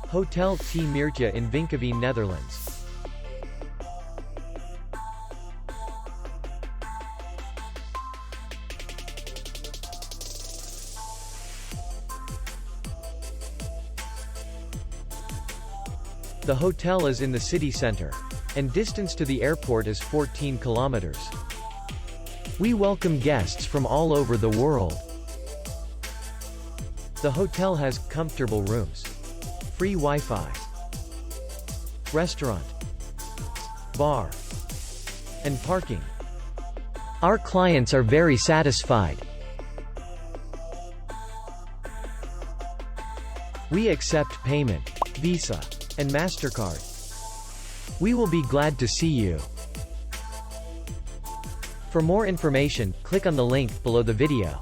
Hotel T Meertje in Vinkeveen, Netherlands. The hotel is in the city center, and distance to the airport is 14 kilometers. We welcome guests from all over the world. The hotel has comfortable rooms, free Wi-Fi, restaurant, bar, and parking. Our clients are very satisfied. We accept payment, Visa, and MasterCard. We will be glad to see you. For more information, click on the link below the video.